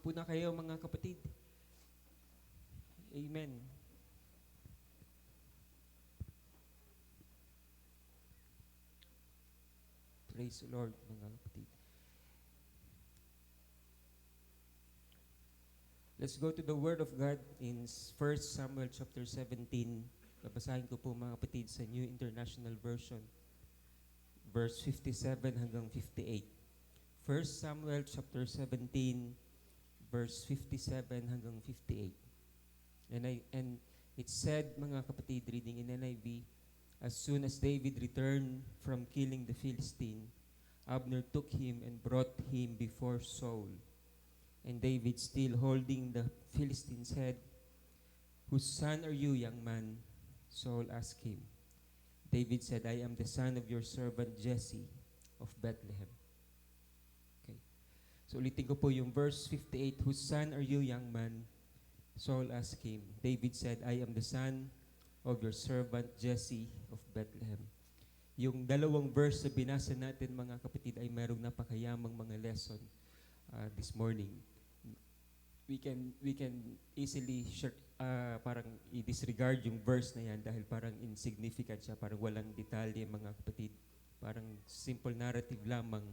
Upo na kayo mga kapatid. Amen. Praise the Lord mga kapatid. Let's go to the Word of God in 1 Samuel chapter 17. Babasahin ko po mga kapatid sa New International Version, verse 57 hanggang 58. 1 Samuel chapter 17, verse 57 hanggang 58. And it said, mga kapatid, reading in NIV, as soon as David returned from killing the Philistine, Abner took him and brought him before Saul. And David, still holding the Philistine's head, whose son are you, young man? Saul asked him. David said, I am the son of your servant Jesse of Bethlehem. Okay. So ulitin ko po yung verse 58, whose son are you, young man? Saul asked him. David said, I am the son of your servant Jesse of Bethlehem. Yung dalawang verse na binasa natin mga kapatid ay merong napakayamang mga lesson this morning. We can easily parang i-disregard yung verse na yan dahil parang insignificant siya, parang walang detalye mga kapatid. Parang simple narrative lamang.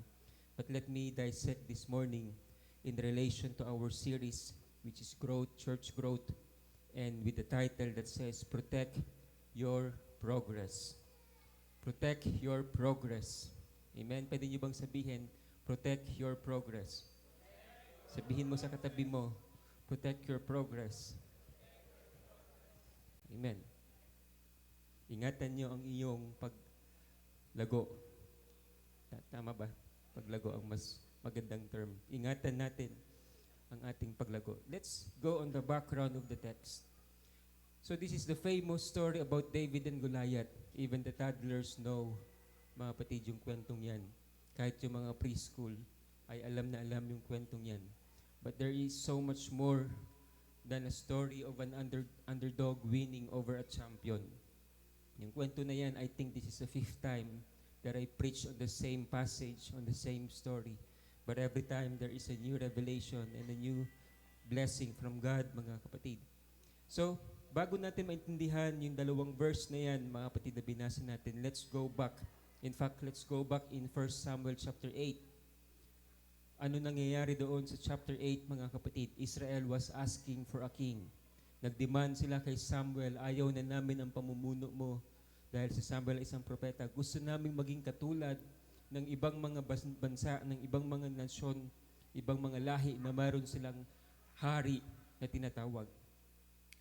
But let me dissect this morning in relation to our series, which is Growth, Church Growth, and with the title that says, Protect Your Progress. Protect your progress. Amen? Pwede niyo bang sabihin, protect your progress? Sabihin mo sa katabi mo, protect your progress. Amen. Ingatan niyo ang iyong paglago. Tama ba? Paglago ang mas magandang term. Ingatan natin ang ating paglago. Let's go on the background of the text. So this is the famous story about David and Goliath. Even the toddlers know, mga kapatid, yung kwentong yan. Kahit yung mga preschool ay alam na alam yung kwentong yan. But there is so much more than a story of an underdog winning over a champion. Yung kwento na yan, I think this is the 5th time that I preach on the same passage, on the same story. But every time there is a new revelation and a new blessing from God, mga kapatid. So, bago natin maintindihan yung dalawang verse na yan, mga kapatid na binasa natin, let's go back. In fact, let's go back in 1 Samuel chapter 8. Ano nangyayari doon sa chapter 8, mga kapatid? Israel was asking for a king. Nagdemand sila kay Samuel, ayaw na namin ang pamumuno mo dahil si Samuel ay isang propeta. Gusto naming maging katulad ng ibang mga bansa, ng ibang mga nasyon, ibang mga lahi na mayroon silang hari na tinatawag.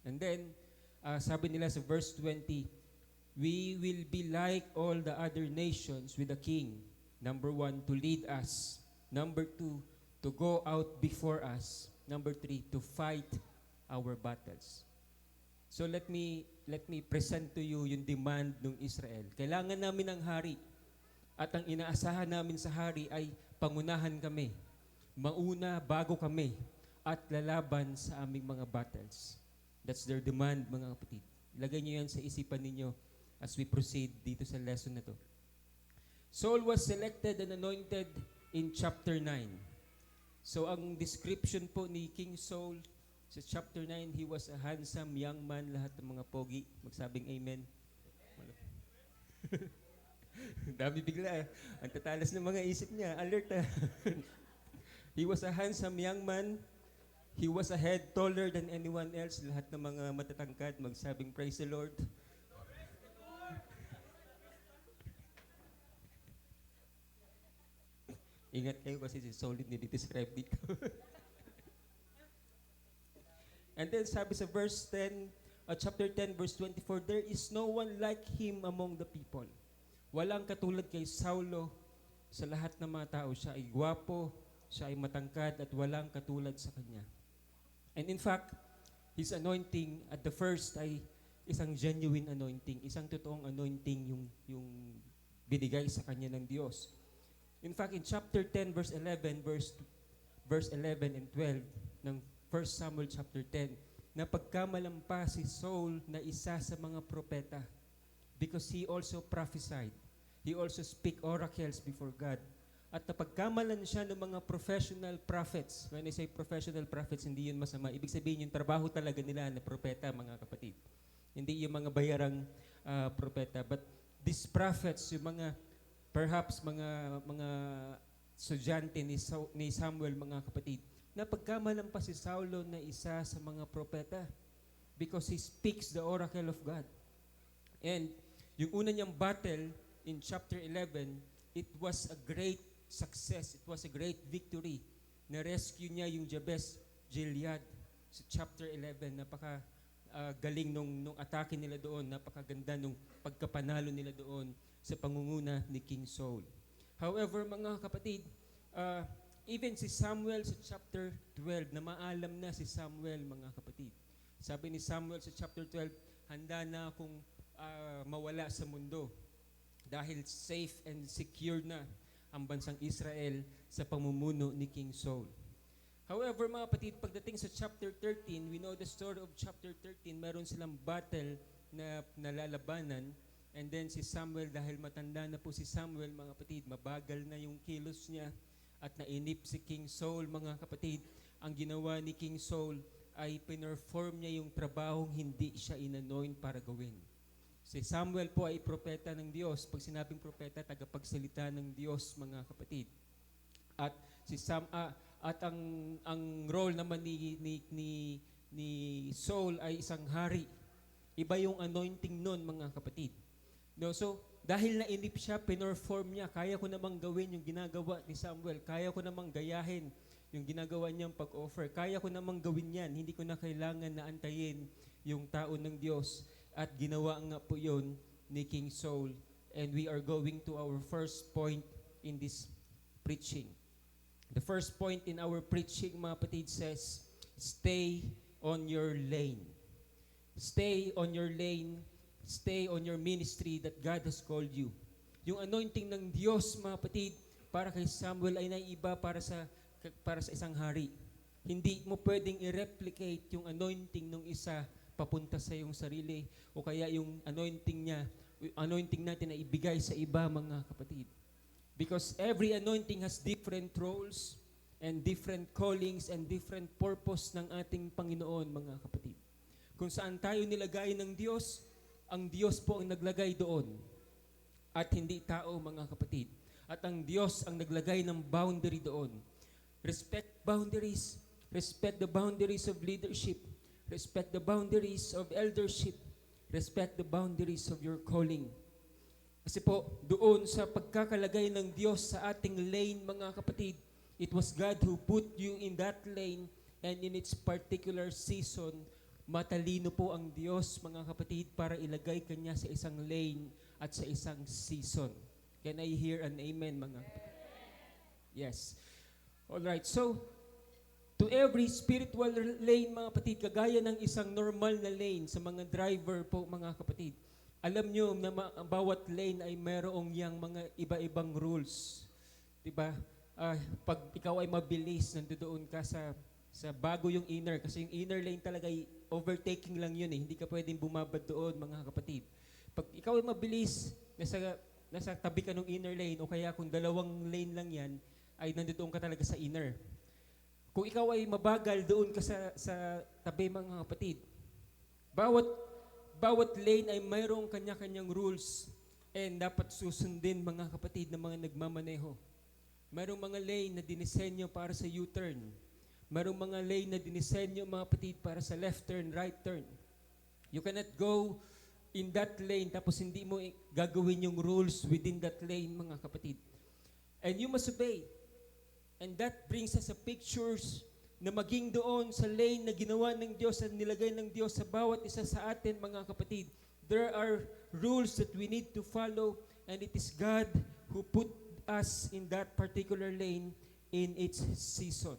And then, sabi nila sa verse 20, we will be like all the other nations with a king. Number 1, to lead us. Number 2, to go out before us. Number 3, to fight our battles. So let me present to you yung demand ng Israel. Kailangan namin ng hari. At ang inaasahan namin sa hari ay pangunahan kami. Mauna bago kami. At lalaban sa aming mga battles. That's their demand, mga kapatid. Ilagay niyo yan sa isipan ninyo as we proceed dito sa lesson na to. Saul was selected and anointed in chapter 9. So ang description po ni King Saul sa chapter 9, he was a handsome young man, lahat ng mga pogi. Magsabing amen. Dami bigla. Ang tatalas ng mga isip niya. Alert ah. He was a handsome young man. He was a head taller than anyone else. Lahat ng mga matatangkad, magsabing praise the Lord. Ingat kayo kasi si Saul hindi describe dito. And then sabi sa verse 10, chapter 10, verse 24, there is no one like him among the people. Walang katulad kay Saulo sa lahat ng mga tao. Siya ay gwapo, siya ay matangkad, at walang katulad sa kanya. And in fact, his anointing at the first ay isang genuine anointing, isang totoong anointing yung binigay sa kanya ng Diyos. In fact, in chapter 10, verse 11, verse 11 and 12 ng 1 Samuel chapter 10, na pagkamalampa si Saul na isa sa mga propeta because he also prophesied. He also speak oracles before God. at napagkamalan siya ng mga professional prophets. When I say professional prophets, hindi yun masama. Ibig sabihin yung trabaho talaga nila na propeta, mga kapatid. Hindi yung mga bayarang propeta. But these prophets, yung mga, perhaps mga estudyante ni Samuel, mga kapatid, napagkamalan pa si Saulo na isa sa mga propeta because he speaks the oracle of God. And yung una niyang battle in chapter 11, it was a great success. It was a great victory. Na-rescue niya yung Jabez Gilead sa chapter 11. Napaka galing nung atake nila doon. Napakaganda nung pagkapanalo nila doon sa pangunguna ni King Saul. However, mga kapatid, even si Samuel sa chapter 12, na maalam na si Samuel, mga kapatid. Sabi ni Samuel sa chapter 12, handa na akong mawala sa mundo dahil safe and secure na ang bansang Israel sa pamumuno ni King Saul. However, mga kapatid, pagdating sa chapter 13, we know the story of chapter 13, meron silang battle na nalalabanan, and then si Samuel, dahil matanda na po si Samuel, mga kapatid, mabagal na yung kilos niya, at nainip si King Saul, mga kapatid. Ang ginawa ni King Saul ay pinerform niya yung trabahong hindi siya inanoint para gawin. Si Samuel po ay propeta ng Diyos. Pag sinabing propeta, tagapagsalita ng Diyos, mga kapatid. At ang role naman ni Saul ay isang hari. Iba yung anointing nun, mga kapatid. No, so dahil nainip siya, pinerform niya, kaya ko namang gawin yung ginagawa ni Samuel. Kaya ko namang gayahin yung ginagawa niyang pag-offer. Kaya ko namang gawin yan. Hindi ko na kailangan na antayin yung tao ng Diyos. At ginawa nga po yun ni King Saul. And we are going to our first point in this preaching. The first point in our preaching, mga kapatid, says, stay on your lane. Stay on your lane. Stay on your ministry that God has called you. Yung anointing ng Diyos, mga kapatid, para kay Samuel ay naiiba para sa isang hari. Hindi mo pwedeng i-replicate yung anointing ng isa papunta sa iyong sarili o kaya yung anointing natin na ibigay sa iba, mga kapatid. Because every anointing has different roles and different callings and different purpose ng ating Panginoon, mga kapatid. Kung saan tayo nilagay ng Diyos, ang Diyos po ang naglagay doon at hindi tao, mga kapatid. At ang Diyos ang naglagay ng boundary doon. Respect boundaries. Respect the boundaries of leadership. Respect the boundaries of eldership. Respect the boundaries of your calling. Kasi po, doon sa pagkakalagay ng Diyos sa ating lane, mga kapatid, it was God who put you in that lane, and in its particular season, matalino po ang Diyos, mga kapatid, para ilagay kanya sa isang lane at sa isang season. Can I hear an amen, mga kapatid? Yes. Alright, so, to every spiritual lane, mga kapatid, kagaya ng isang normal na lane sa mga driver po, mga kapatid, alam nyo na bawat lane ay mayroong yang mga iba-ibang rules. Diba? Pag ikaw ay mabilis, nandoon ka sa bago yung inner. Kasi yung inner lane talaga ay overtaking lang yun eh. Hindi ka pwedeng bumabad doon, mga kapatid. Pag ikaw ay mabilis, nasa tabi ka ng inner lane, o kaya kung dalawang lane lang yan, ay nandoon ka talaga sa inner. Kung ikaw ay mabagal, doon ka sa tabi, mga kapatid. Bawat lane ay mayroong kanya-kanyang rules and dapat susundin, mga kapatid, ng mga nagmamaneho. Mayroong mga lane na dinisenyo para sa U-turn. Mayroong mga lane na dinisenyo, mga kapatid, para sa left turn, right turn. You cannot go in that lane tapos hindi mo gagawin yung rules within that lane, mga kapatid. And you must obey. And that brings us a pictures na maging doon sa lane na ginawa ng Diyos at nilagay ng Diyos sa bawat isa sa atin, mga kapatid. There are rules that we need to follow, and it is God who put us in that particular lane in its season.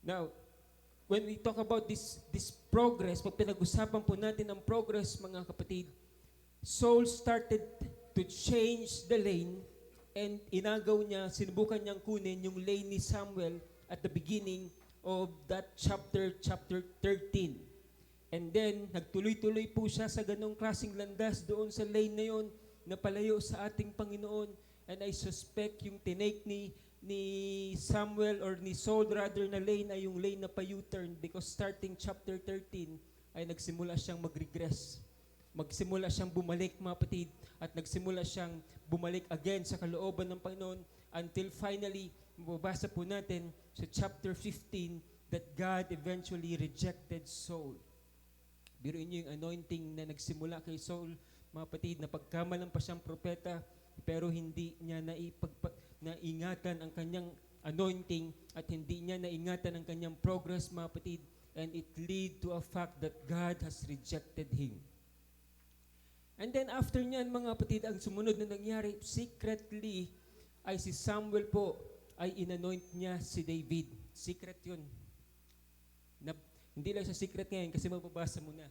Now, when we talk about this progress, pag pinag-usapan po natin ang progress, mga kapatid, Saul started to change the lane, and inagaw niya, sinubukan niyang kunin yung lane ni Samuel at the beginning of that chapter 13. And then, nagtuloy-tuloy po siya sa ganong klaseng landas doon sa lane na yon. na palayo sa ating Panginoon. And I suspect yung tinake ni Samuel or ni Saul rather na lane ay yung lane na pa-U-turn, because starting chapter 13 ay nagsimula siyang mag-regress. Magsimula siyang bumalik, mga kapatid, at nagsimula siyang bumalik again sa kalooban ng Panginoon until finally, mababasa po natin sa chapter 15 that God eventually rejected Saul. Biruin niyo yung anointing na nagsimula kay Saul, mga kapatid, na pagkamalang pa siyang propeta, pero hindi niya naingatan ang kanyang anointing at hindi niya naingatan ang kanyang progress, mga kapatid, and it lead to a fact that God has rejected him. And then after niyan, mga kapatid, ang sumunod na nangyari, secretly, ay si Samuel po ay inanoint niya si David. Secret yun. Hindi lang siya secret ngayon kasi mababasa mo na.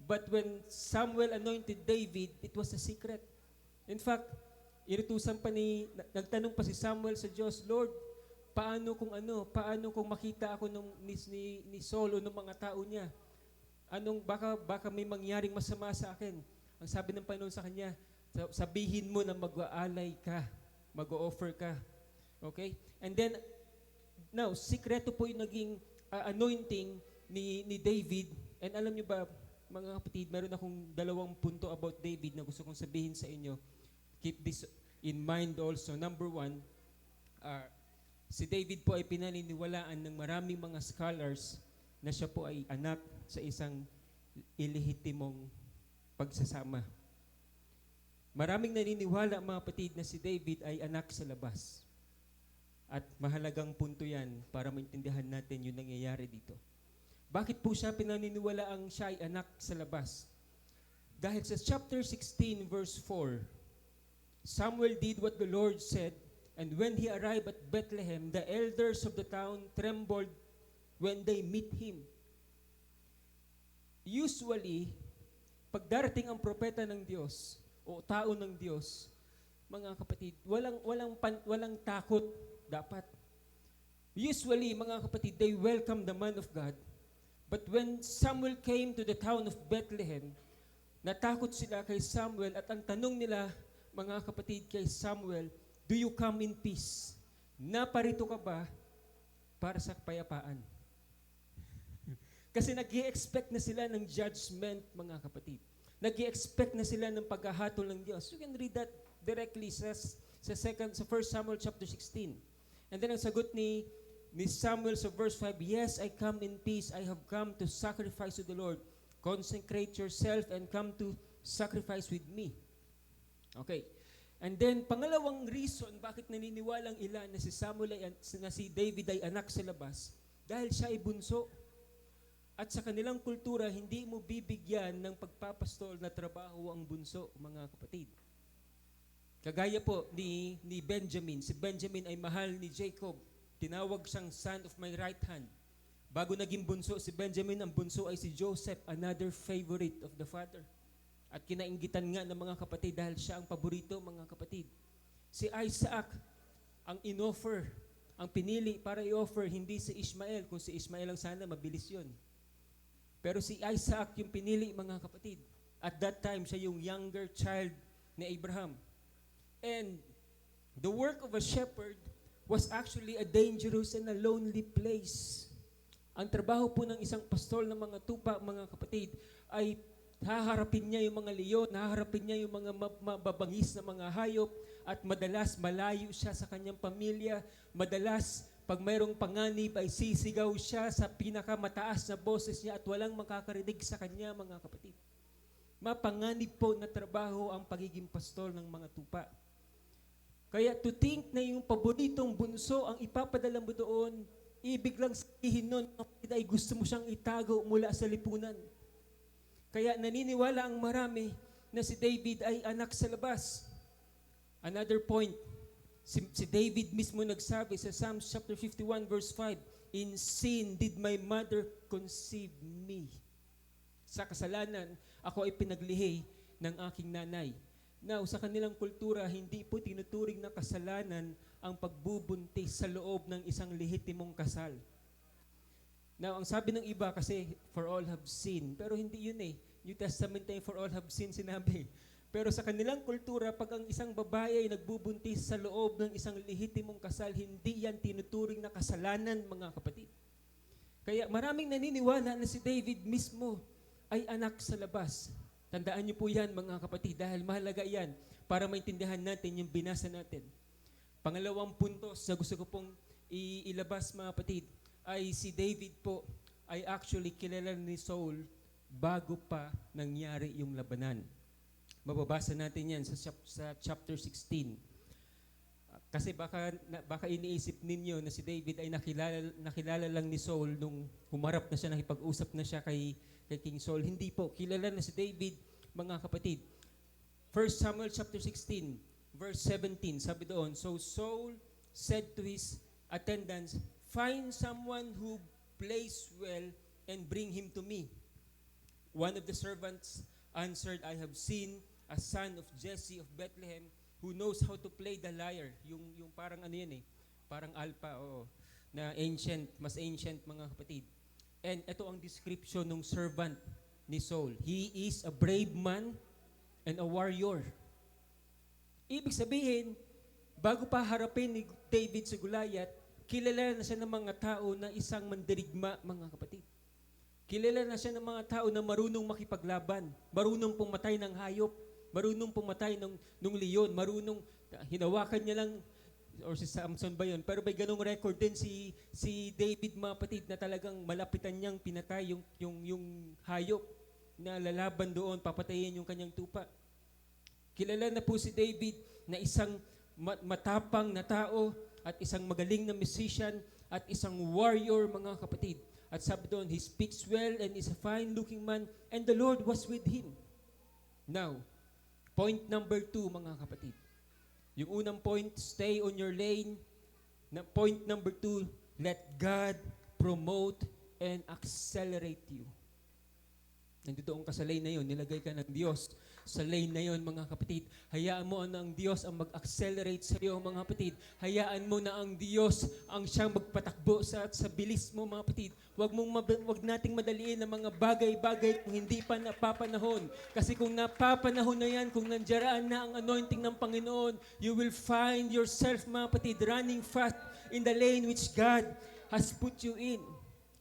But when Samuel anointed David, it was a secret. In fact, nagtanong pa si Samuel sa Diyos, Lord, paano kung makita ako ni Saul o ng mga tao niya? Baka may mangyaring masama sa akin. Ang sabi ng Panginoon sa kanya, sabihin mo na mag-aalay ka, mag-offer ka. Okay? And then, now, sikreto po yung naging anointing ni David. And alam niyo ba, mga kapatid, meron akong 2 punto about David na gusto kong sabihin sa inyo. Keep this in mind also. Number 1, si David po ay pinaniniwalaan ng maraming mga scholars na siya po ay anak sa isang ilihitimong pagsasama. Maraming naniniwala, mga kapatid, na si David ay anak sa labas. At mahalagang punto yan para maintindihan natin yung nangyayari dito. Bakit po siya pinaniniwalaang siya ay anak sa labas? Dahil sa chapter 16 verse 4, Samuel did what the Lord said, and when he arrived at Bethlehem, the elders of the town trembled when they meet him. Usually, pag darating ang propeta ng Diyos o tao ng Diyos, mga kapatid, walang takot dapat. Usually, mga kapatid, they welcome the man of God. But when Samuel came to the town of Bethlehem, natakot sila kay Samuel at ang tanong nila, mga kapatid, kay Samuel, do you come in peace? Naparito ka ba para sa kapayapaan? Kasi nag-i-expect na sila ng judgment, mga kapatid. Nag-i-expect na sila ng paghahatol ng Diyos. You can read that directly sa 1 Samuel chapter 16. And then ang sagot ni Samuel sa verse 5, yes, I come in peace. I have come to sacrifice to the Lord. Consecrate yourself and come to sacrifice with me. Okay. And then, pangalawang reason bakit naniniwalang ilan na si David ay anak sa labas, dahil siya ay bunso. At sa kanilang kultura, hindi mo bibigyan ng pagpapastol na trabaho ang bunso, mga kapatid. Kagaya po ni Benjamin. Si Benjamin ay mahal ni Jacob. Tinawag siyang son of my right hand. Bago naging bunso si Benjamin, ang bunso ay si Joseph, another favorite of the father. At kinainggitan nga ng mga kapatid dahil siya ang paborito, mga kapatid. Si Isaac, ang inoffer, ang pinili para i-offer, hindi si Ishmael. Kung si Ishmael ang sana, mabilis yun. Pero si Isaac yung pinili, mga kapatid. At that time, siya yung younger child ni Abraham. And the work of a shepherd was actually a dangerous and a lonely place. Ang trabaho po ng isang pastol ng mga tupa, mga kapatid, ay haharapin niya yung mga leon, haharapin niya yung mga mababangis na mga hayop, at madalas malayo siya sa kanyang pamilya. Madalas, pag mayroong panganib, ay sisigaw siya sa pinakamataas na boses niya at walang makakarinig sa kanya, mga kapatid. Mapanganib po na trabaho ang pagiging pastol ng mga tupa. Kaya to think na yung paboritong bunso ang ipapadala mo doon, ibig lang sabihin nun, ay gusto mo siyang itago mula sa lipunan. Kaya naniniwala ang marami na si David ay anak sa labas. Another point, si David mismo nagsabi sa Psalms chapter 51 verse 5, in sin did my mother conceive me. Sa kasalanan, ako ay pinaglihi ng aking nanay. Now, sa kanilang kultura, hindi po tinuturing na kasalanan ang pagbubuntis sa loob ng isang lehitimong kasal. Now, ang sabi ng iba kasi, for all have sinned. Pero hindi yun eh. New Testament time, for all have sinned, sinabi. Pero sa kanilang kultura, pag ang isang babae ay nagbubuntis sa loob ng isang lehitimong kasal, hindi yan tinuturing na kasalanan, mga kapatid. Kaya maraming naniniwala na si David mismo ay anak sa labas. Tandaan niyo po yan, mga kapatid, dahil mahalaga yan para maintindihan natin yung binasa natin. Pangalawang puntos na gusto ko pong ilabas, mga kapatid, ay si David po ay actually kilala ni Saul bago pa nangyari yung labanan. Mababasa natin yan sa chapter 16. Kasi baka iniisip ninyo na si David ay nakilala lang ni Saul nung humarap na siya, nakipag-usap na siya kay King Saul. Hindi po, kilala na si David, mga kapatid. 1 Samuel chapter 16, verse 17, sabi doon, So Saul said to his attendants, Find someone who plays well and bring him to me. One of the servants answered, I have seen a son of Jesse of Bethlehem who knows how to play the lyre. Yung parang ano yan parang alpa, na ancient, mas ancient, mga kapatid. And ito ang description ng servant ni Saul. He is a brave man and a warrior. Ibig sabihin, bago pa harapin ni David si Goliath, kilala na siya ng mga tao na isang mandirigma, mga kapatid. Kilala na siya ng mga tao na marunong makipaglaban, marunong pumatay ng hayop, marunong pumatay ng leon, marunong, hinawakan niya lang, or si Samson ba yun? Pero may ganong record din si David, mga kapatid, na talagang malapitan niyang pinatay yung hayop na lalaban doon, papatayin yung kanyang tupa. Kilala na po si David na isang matapang na tao at isang magaling na musician at isang warrior, mga kapatid. At sabi doon, he speaks well and is a fine-looking man and the Lord was with him. Now, point number 2, mga kapatid. Yung unang point, stay on your lane. Point number 2, let God promote and accelerate you. Nandito ka sa lane na yun, nilagay ka ng Diyos sa lane na yun, mga kapatid. Hayaan mo na ang Diyos ang mag-accelerate sa iyo, mga kapatid. Hayaan mo na ang Diyos ang siyang magpatakbo sa bilis mo, mga kapatid. Huwag nating madaliin ang mga bagay-bagay kung hindi pa napapanahon. Kasi kung napapanahon na yan, kung nandiyan na ang anointing ng Panginoon, you will find yourself, mga kapatid, running fast in the lane which God has put you in.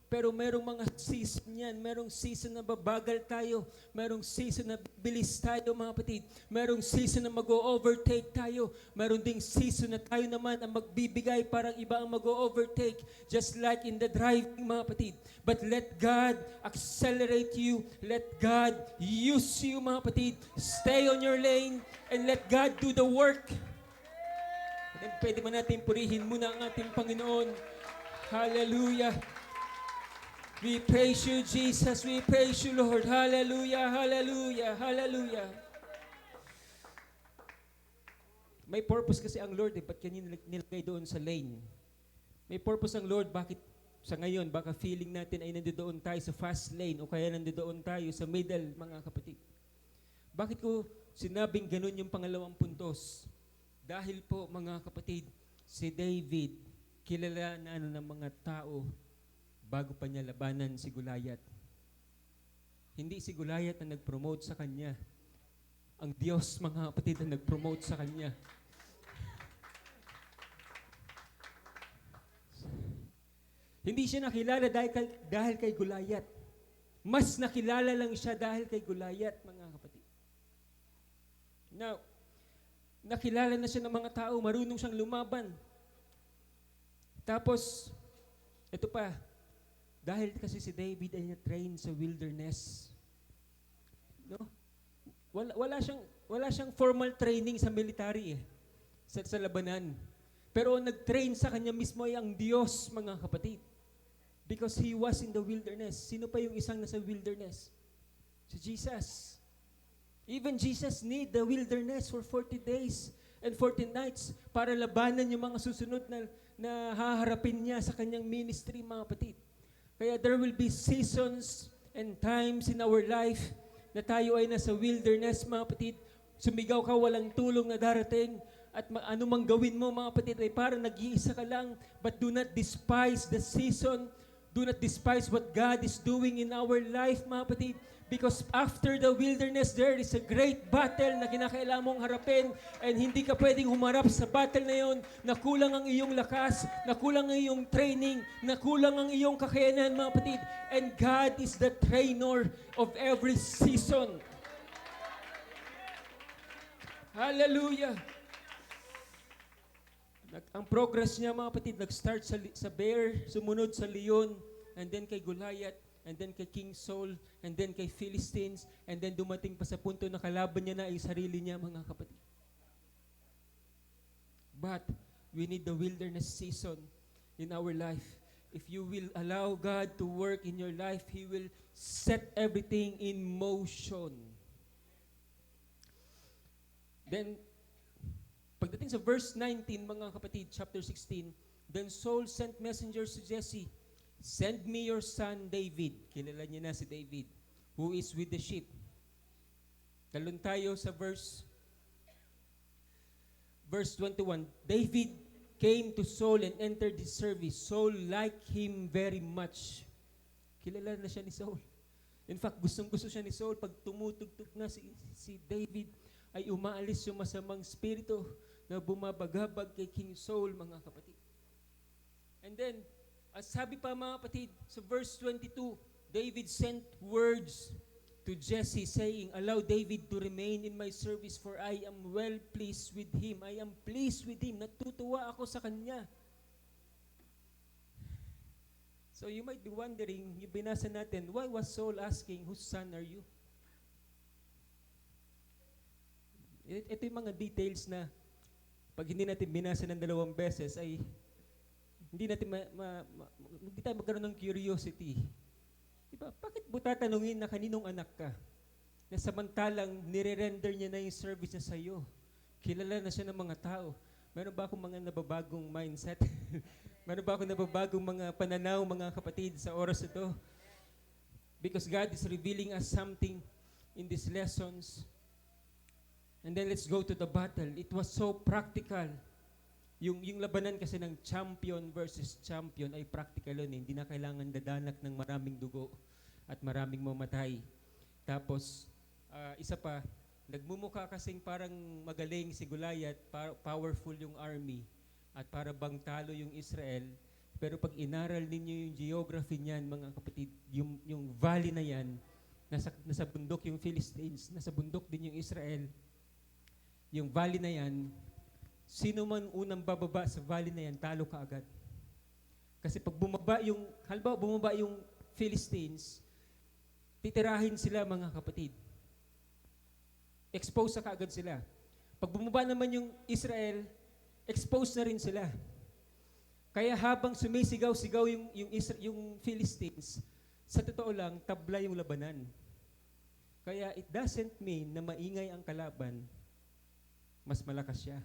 Pero merong mga season yan. Merong season na babagal tayo. Merong season na bilis tayo, mga kapatid. Merong season na mag-o-overtake tayo. Meron ding season na tayo naman ang magbibigay, parang iba ang mag-o-overtake. Just like in the driving, mga kapatid. But let God accelerate you. Let God use you, mga kapatid. Stay on your lane and let God do the work. And pwede man natin purihin muna ang ating Panginoon. Hallelujah. We praise you, Jesus. We praise you, Lord. Hallelujah, hallelujah, hallelujah. May purpose kasi ang Lord, ba't kanya nilagay doon sa lane? May purpose ang Lord, bakit sa ngayon, baka feeling natin ay nandoon tayo sa fast lane o kaya nandoon tayo sa middle, mga kapatid. Bakit ko sinabing ganun yung pangalawang puntos? Dahil po, mga kapatid, si David, kilala na ng mga tao bago pa niya labanan si Goliath. Hindi si Goliath na nag-promote sa kanya. Ang Diyos, mga kapatid, na nag-promote sa kanya. Hindi siya nakilala dahil kay Goliath. Mas nakilala lang siya dahil kay Goliath, mga kapatid. Now, nakilala na siya ng mga tao, marunong siyang lumaban. Tapos, ito pa, dahil kasi si David ay na-train sa wilderness. No? Wala siyang formal training sa military sa labanan. Pero nag-train sa kanya mismo ay ang Diyos, mga kapatid. Because he was in the wilderness. Sino pa yung isang nasa wilderness? Si Jesus. Even Jesus need the wilderness for 40 days and 40 nights para labanan yung mga susunod na haharapin niya sa kanyang ministry, mga kapatid. Kaya there will be seasons and times in our life na tayo ay nasa wilderness, mga kapatid. Sumigaw ka, walang tulong na darating. At anumang gawin mo, mga kapatid, ay parang nag-iisa ka lang. But do not despise the season Do not despise what God is doing in our life, mga kapatid. Because after the wilderness, there is a great battle na kinakailangan mong harapin, and hindi ka pwedeng humarap sa battle na yon na kulang ang iyong lakas, na kulang ang iyong training, na kulang ang iyong kakayanan, mga kapatid. And God is the trainer of every season. Hallelujah! Ang progress niya, mga kapatid, nag-start sa bear, sumunod sa leon, and then kay Goliath, and then kay King Saul, and then kay Philistines, and then dumating pa sa punto na kalaban niya na ay sarili niya, mga kapatid. But we need the wilderness season in our life. If you will allow God to work in your life, He will set everything in motion. Then, pagdating sa verse 19, mga kapatid, chapter 16, then Saul sent messengers to Jesse, "Send me your son David." Kilala niya na si David, "who is with the sheep." Talon tayo sa verse 21. David came to Saul and entered his service. Saul liked him very much. Kilala na siya ni Saul. In fact, gustong-gusto siya ni Saul. Pag tumutugtog na si David, ay umaalis yung masamang spirito na bumabagabag kay King Saul, mga kapatid. And then, sabi pa, mga kapatid, sa verse 22, David sent words to Jesse saying, "Allow David to remain in my service, for I am well pleased with him." I am pleased with him. Natutuwa ako sa kanya. So you might be wondering, yung binasa natin, why was Saul asking, "Whose son are you?" Ito yung mga details na pag hindi natin binasa ng 2 beses ay hindi tayo magkaroon ng curiosity. Diba? Bakit mo tatanungin na kaninong anak ka? Na samantalang nire-render niya na yung service niya sa'yo. Kilala na siya ng mga tao. Meron ba akong mga nababagong mindset? Meron ba akong nababagong mga pananaw, mga kapatid, sa oras ito? Because God is revealing us something in these lessons. And then let's go to the battle. It was so practical. Yung labanan kasi ng champion versus champion ay practical yun. Hindi na kailangan dadanak ng maraming dugo at maraming mamatay. Tapos, isa pa, nagmumukha kasing parang magaling si Goliath, powerful yung army, at para bang talo yung Israel. Pero pag inaral ninyo yung geography niyan, mga kapatid, yung valley na yan, nasa bundok yung Philistines, nasa bundok din yung Israel. Yung valley na yan, sino man unang bababa sa valley na yan, talo ka agad. Kasi pag bumaba yung Philistines, titirahin sila, mga kapatid. Expose sa kaagad sila. Pag bumaba naman yung Israel, expose na rin sila. Kaya habang sumisigaw-sigaw yung Philistines, sa totoo lang, tabla yung labanan. Kaya it doesn't mean na maingay ang kalaban, mas malakas siya.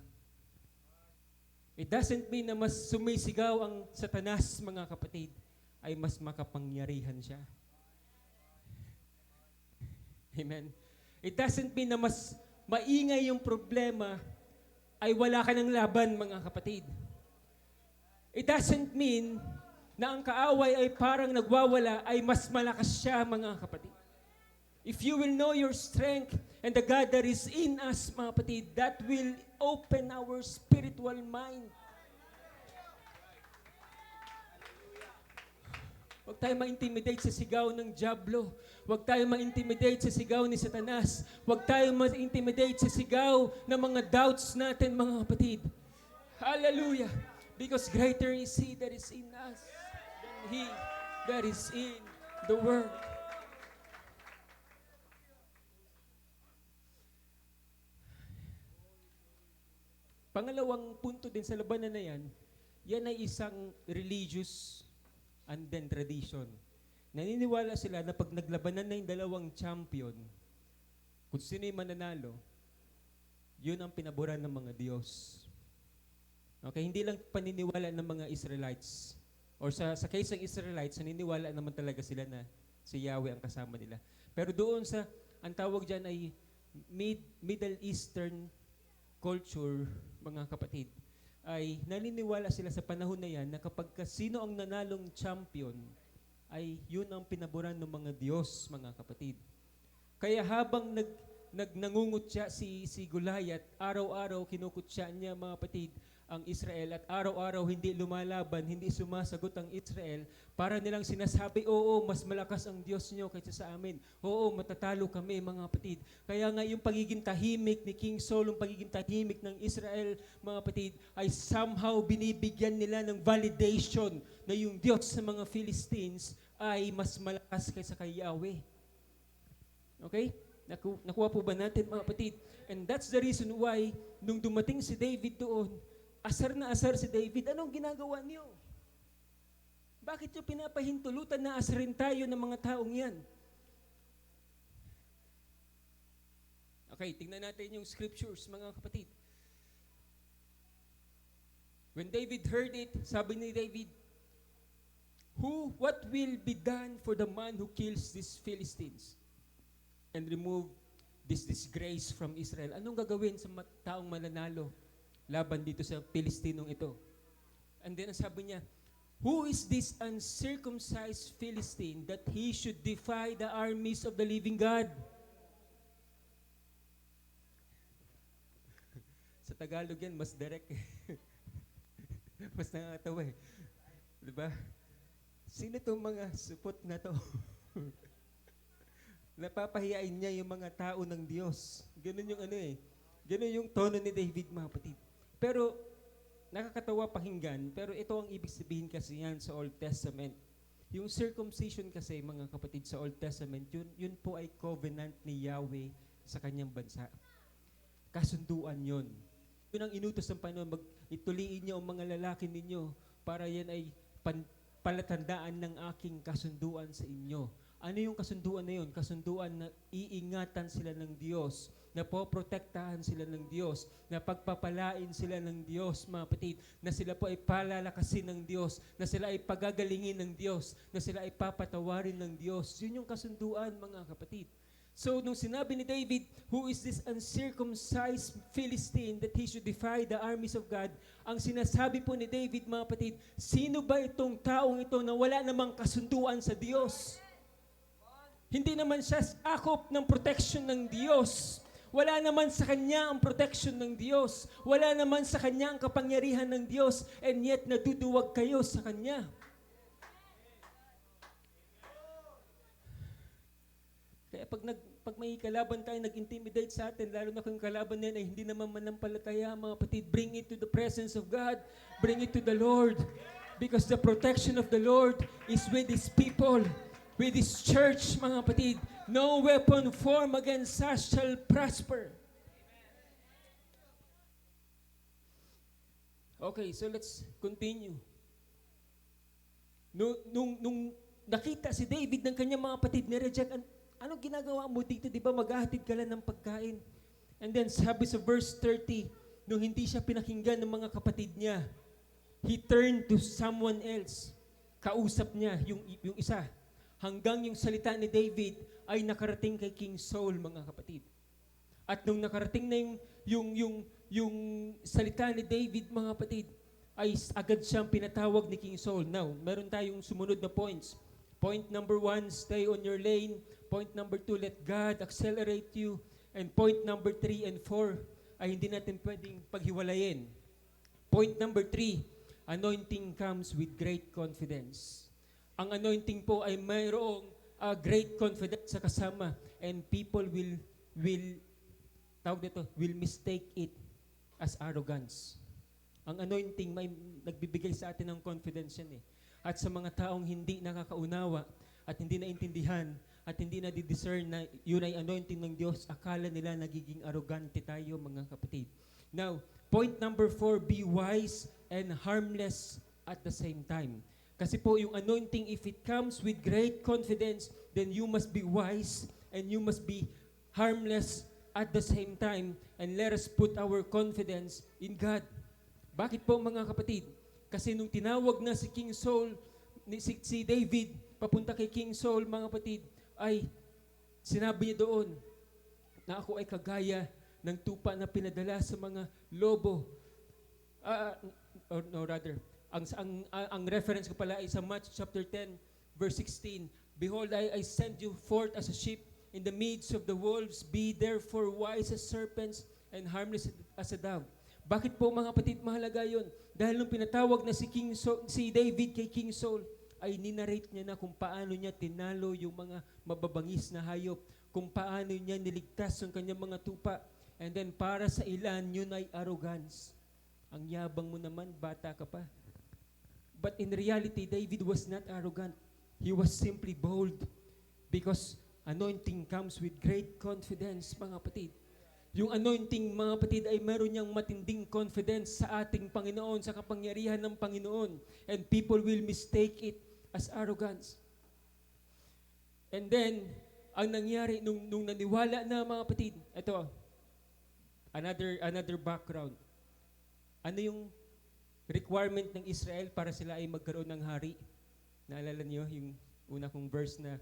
It doesn't mean na mas sumisigaw ang Satanas, mga kapatid, ay mas makapangyarihan siya. Amen. It doesn't mean na mas maingay yung problema ay wala ka ng laban, mga kapatid. It doesn't mean na ang kaaway ay parang nagwawala ay mas malakas siya, mga kapatid. If you will know your strength and the God that is in us, mga kapatid, that will open our spiritual mind. Huwag tayo ma-intimidate sa sigaw ng Diablo. Huwag tayo ma-intimidate sa sigaw ni Satanas. Huwag tayo ma-intimidate sa sigaw ng mga doubts natin, mga kapatid. Hallelujah! Because greater is He that is in us than He that is in the world. Pangalawang punto din sa labanan na yan ay isang religious and then tradition. Naniniwala sila na pag naglabanan na yung dalawang champion, kung sino yung mananalo, yun ang pinaboran ng mga Diyos. Okay, hindi lang paniniwala ng mga Israelites. Or sa case ng Israelites, naniniwala naman talaga sila na si Yahweh ang kasama nila. Pero doon ang tawag dyan ay Middle Eastern culture, mga kapatid, ay naniniwala sila sa panahon na yan na kapag sino ang nanalong champion, ay yun ang pinaboran ng mga Diyos, mga kapatid. Kaya habang nangungutya si Goliath, araw-araw kinukutya niya, mga kapatid, ang Israel, at araw-araw hindi lumalaban, hindi sumasagot ang Israel, para nilang sinasabi, oo, mas malakas ang Diyos nyo kaysa sa amin. Oo, matatalo kami, mga kapatid. Kaya nga yung pagiging tahimik ni King Saul, yung pagiging tahimik ng Israel, mga kapatid, ay somehow binibigyan nila ng validation na yung Diyos sa mga Philistines ay mas malakas kaysa kay Yahweh. Okay? Nakuha po ba natin, mga kapatid? And that's the reason why, nung dumating si David doon, asar na asar si David, anong ginagawa niyo? Bakit niyo pinapahintulutan na asarin tayo ng mga taong yan? Okay, tingnan natin yung scriptures, mga kapatid. When David heard it, sabi ni David, what will be done for the man who kills these Philistines and remove this disgrace from Israel? Anong gagawin sa taong mananalo laban dito sa Filistinong ito? And then sabi niya, who is this uncircumcised Philistine that he should defy the armies of the living God? Sa Tagalog yan, mas direct. Mas nakakatawa eh. Diba? Sino itong mga supot na to? Napapahiyain niya yung mga tao ng Diyos. Ganun yung ganun yung tono ni David, mga kapatid. Pero, nakakatawa pakinggan, pero ito ang ibig sabihin kasi yan sa Old Testament. Yung circumcision kasi, mga kapatid, sa Old Testament, yun po ay covenant ni Yahweh sa kanyang bansa. Kasunduan yun. Yun ang inutos ng Panginoon, ituliin niyo ang mga lalaki ninyo para yan ay palatandaan ng aking kasunduan sa inyo. Ano yung kasunduan na yun? Kasunduan na iingatan sila ng Diyos, na poprotektahan sila ng Diyos, na pagpapalain sila ng Diyos, mga kapatid, na sila po ay palalakasin ng Diyos, na sila ay pagagalingin ng Diyos, na sila ay papatawarin ng Diyos. Yun yung kasunduan, mga kapatid. So, nung sinabi ni David, who is this uncircumcised Philistine that he should defy the armies of God? Ang sinasabi po ni David, mga kapatid, sino ba itong taong ito na wala namang kasunduan sa Diyos? Hindi naman siya akop ng protection ng Diyos. Wala naman sa kanya ang protection ng Diyos. Wala naman sa kanya ang kapangyarihan ng Diyos. And yet, naduduwag kayo sa kanya. Kaya pag may kalaban tayo, nag-intimidate sa atin, lalo na kung kalaban na ay hindi naman manampalataya, mga kapatid, bring it to the presence of God. Bring it to the Lord. Because the protection of the Lord is with His people. With His church, mga kapatid. No weapon formed against us shall prosper. Okay, so let's continue. Nung nakita si David ng kanyang mga kapatid, nireject, anong ginagawa mo dito? Di ba maghahatid ka lang ng pagkain? And then sabi sa verse 30, nung hindi siya pinakinggan ng mga kapatid niya, he turned to someone else. Kausap niya yung isa. Hanggang yung salita ni David ay nakarating kay King Saul, mga kapatid. At nung nakarating na yung salita ni David, mga kapatid, ay agad siyang pinatawag ni King Saul. Now, meron tayong sumunod na points. Point number 1, stay on your lane. Point number 2, let God accelerate you. And point number 3 and 4 ay hindi natin pwedeng paghiwalayin. Point number 3, anointing comes with great confidence. Ang anointing po ay mayroong great confidence sa kasama, and people will mistake it as arrogance. Ang anointing may nagbibigay sa atin ng confidence yan eh. At sa mga taong hindi nakakaunawa at hindi naintindihan at hindi na-discern na yun ay anointing ng Diyos, akala nila nagiging arrogante tayo, mga kapatid. Now, point number 4, be wise and harmless at the same time. Kasi po yung anointing, if it comes with great confidence, then you must be wise and you must be harmless at the same time. And let us put our confidence in God. Bakit po, mga kapatid? Kasi nung tinawag na si King Saul, si David, papunta kay King Saul, mga kapatid, ay sinabi niya doon na ako ay kagaya ng tupa na pinadala sa mga lobo. Ang reference ko pala ay sa Matthew chapter 10, Verse 16, Behold, I send you forth as a sheep in the midst of the wolves. Be therefore wise as serpents and harmless as a dove. Bakit po mga kapatid mahalaga yun? Dahil nung pinatawag na si David kay King Saul, ay ninarate niya na kung paano niya tinalo yung mga mababangis na hayop, kung paano niya niligtas yung kanyang mga tupa. And then para sa ilan, yun ay arrogance. Ang yabang mo naman, bata ka pa. But in reality, David was not arrogant. He was simply bold because anointing comes with great confidence, mga kapatid. Yung anointing, mga kapatid, ay meron niyang matinding confidence sa ating Panginoon, sa kapangyarihan ng Panginoon. And people will mistake it as arrogance. And then, ang nangyari nung naniwala na, mga kapatid, ito, another background. Ano yung requirement ng Israel para sila ay magkaroon ng hari? Naalala niyo yung una kong verse na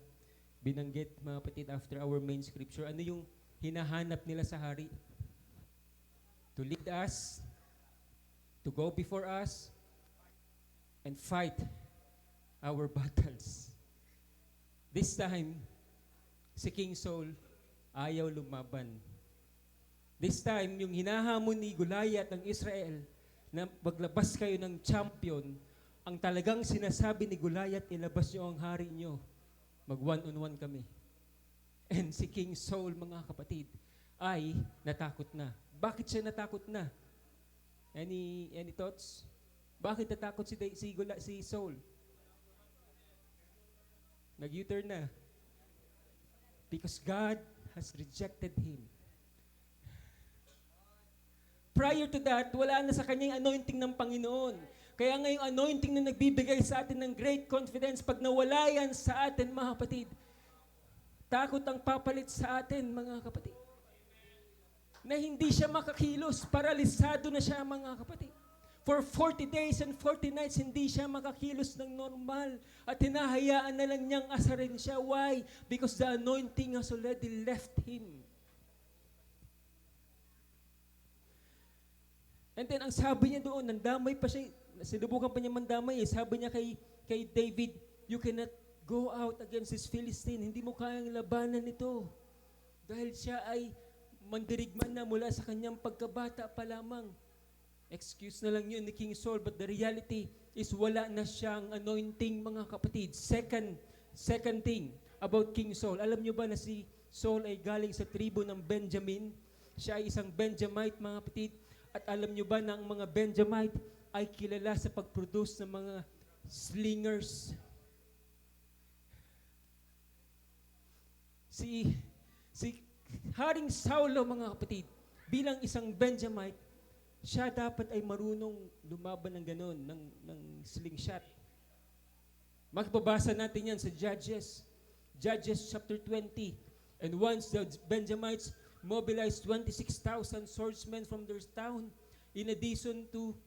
binanggit, mga kapatid, after our main scripture. Ano yung hinahanap nila sa hari? To lead us, to go before us, and fight our battles. This time, si King Saul ayaw lumaban. This time, yung hinahamon ni Goliath ng Israel na maglabas kayo ng champion, ang talagang sinasabi ni Goliath, ilabas nyo ang hari nyo. Mag-one-on-one kami. And si King Saul, mga kapatid, ay natakot na. Bakit siya natakot na? Any thoughts? Bakit natakot si Saul? Nag-U-turn na. Because God has rejected him. Prior to that, wala na sa kanya yung anointing ng Panginoon. Kaya nga yung anointing na nagbibigay sa atin ng great confidence, pag nawala yan sa atin, mga kapatid, takot ang papalit sa atin, mga kapatid. Na hindi siya makakilos, paralisado na siya, mga kapatid. For 40 days and 40 nights, hindi siya makakilos ng normal. At hinahayaan na lang niyang asarin siya. Why? Because the anointing has already left him. And then, ang sabi niya doon, nandamay pa siya, sinubukan pa niya mandamay, sabi niya kay David, you cannot go out against this Philistine. Hindi mo kayang labanan ito. Dahil siya ay mandirigman na mula sa kanyang pagkabata pa lamang. Excuse na lang yun ni King Saul, but the reality is wala na siyang anointing, mga kapatid. Second thing about King Saul. Alam niyo ba na si Saul ay galing sa tribo ng Benjamin? Siya ay isang Benjamite, mga kapatid. At alam niyo ba na ang mga Benjamite ay kilala sa pag-produce ng mga slingers? Si Haring Saulo, mga kapatid, bilang isang Benjamite, siya dapat ay marunong lumaban ng ganon, ng slingshot. Magbabasa natin yan sa Judges chapter 20. And once the Benjamites mobilized 26,000 swordsmen from their town, in addition to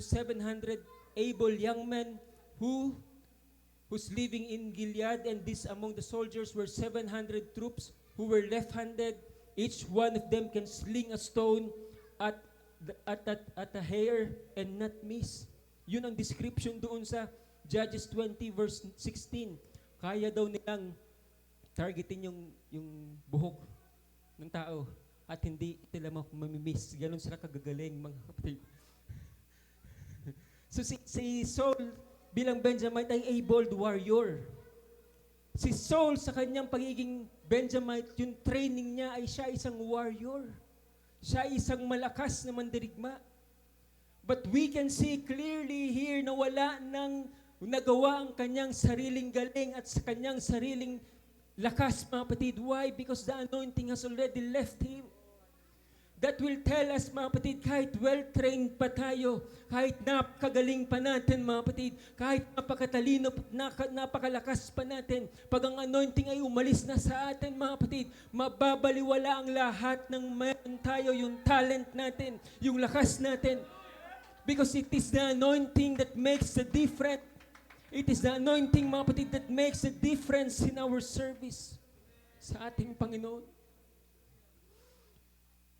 700 able young men who's living in Gilead, and this among the soldiers were 700 troops who were left-handed. Each one of them can sling a stone at a hair and not miss. Yun ang description doon sa Judges 20 verse 16. Kaya daw nilang targetin yung buhok ng tao at hindi sila mamimiss. Ganon sila kagagaling, mga kapatid. So si Saul bilang Benjamite ay a bold warrior. Si Saul sa kanyang pagiging Benjamite, yung training niya ay siya isang warrior. Siya isang malakas na mandirigma. But we can see clearly here na wala nang nagawa ang kanyang sariling galing at sa kanyang sariling lakas, mga kapatid. Why? Because the anointing has already left him. That will tell us, mga kapatid, kahit well-trained pa tayo, kahit napakagaling pa natin, mga kapatid, kahit napakatalino, napakalakas pa natin, pag ang anointing ay umalis na sa atin, mga kapatid, mababaliwala ang lahat ng meron tayo, yung talent natin, yung lakas natin. Because it is the anointing that makes the difference. It is the anointing, mga kapatid, that makes a difference in our service sa ating Panginoon.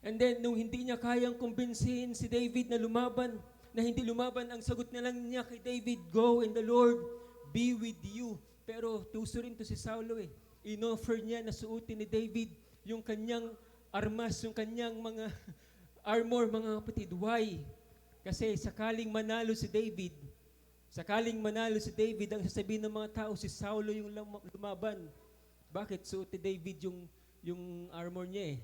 And then, nung hindi niya kayang kumbinsihin si David na lumaban, na hindi lumaban, ang sagot na lang niya kay David, go and the Lord be with you. Pero tuso rin to si Saulo eh. Inoffer niya na suotin ni David yung kanyang armas, yung kanyang mga armor, mga kapatid. Why? Kasi sakaling manalo si David, ang sasabihin ng mga tao, si Saulo yung lumaban. Bakit? Suot ni David yung armor niya eh.